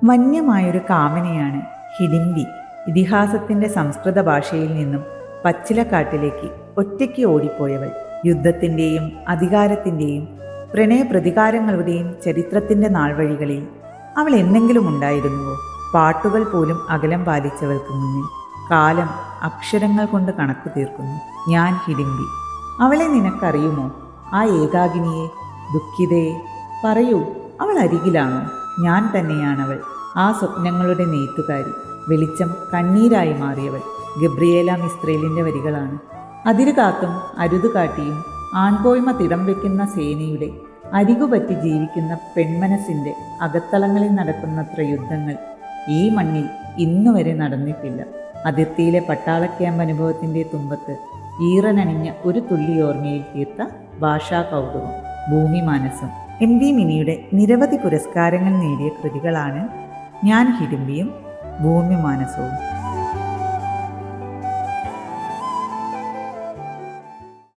വന്യമായൊരു കാമനയാണ് ഹിഡിംബി. ഇതിഹാസത്തിന്റെ സംസ്കൃത ഭാഷയിൽ നിന്നും പച്ചിലക്കാട്ടിലേക്ക് ഒറ്റയ്ക്ക് ഓടിപ്പോയവൾ. യുദ്ധത്തിൻ്റെയും അധികാരത്തിൻ്റെയും പ്രണയപ്രതികാരങ്ങളുടെയും ചരിത്രത്തിൻ്റെ നാൾവഴികളിൽ അവൾ എന്തെങ്കിലും ഉണ്ടായിരുന്നുവോ? പാട്ടുകൾ പോലും അകലം പാലിച്ചവൾക്ക് മുന്നിൽ കാലം അക്ഷരങ്ങൾ കൊണ്ട് കണക്കു തീർക്കുന്നു. ഞാൻ ഹിഡിംബി. അവളെ നിനക്കറിയുമോ? ആ ഏകാകിനിയെ, ദുഃഖിതയെ? പറയൂ, അവൾ അരികിലാണോ? ഞാൻ തന്നെയാണവൾ, ആ സ്വപ്നങ്ങളുടെ നെയ്ത്തുകാരി. വെളിച്ചം കണ്ണീരായി മാറിയവൾ ഗബ്രിയേല മിസ്ത്രേലിൻ്റെ വരികളാണ്. അതിരുകാത്തും അരുതുകാട്ടിയും ആൺകോയ്മ തിടം വയ്ക്കുന്ന സേനയുടെ അരികുപറ്റി ജീവിക്കുന്ന പെൺമനസ്സിൻ്റെ അകത്തളങ്ങളിൽ നടക്കുന്നത്ര യുദ്ധങ്ങൾ ഈ മണ്ണിൽ ഇന്നുവരെ നടന്നിട്ടില്ല. അതിർത്തിയിലെ പട്ടാള ക്യാമ്പ് അനുഭവത്തിൻ്റെ തുമ്പത്ത് ഈറനണിഞ്ഞ ഒരു തുള്ളി ഓർമ്മയിൽ തീർത്ത ഭാഷാ കൗതുകം ഭൂമി മാനസം. MV മിനിയുടെ നിരവധി പുരസ്കാരങ്ങൾ നേടിയ കൃതികളാണ് ഞാൻ ഹിഡിംബിയും ഭൂമി മാനസവും.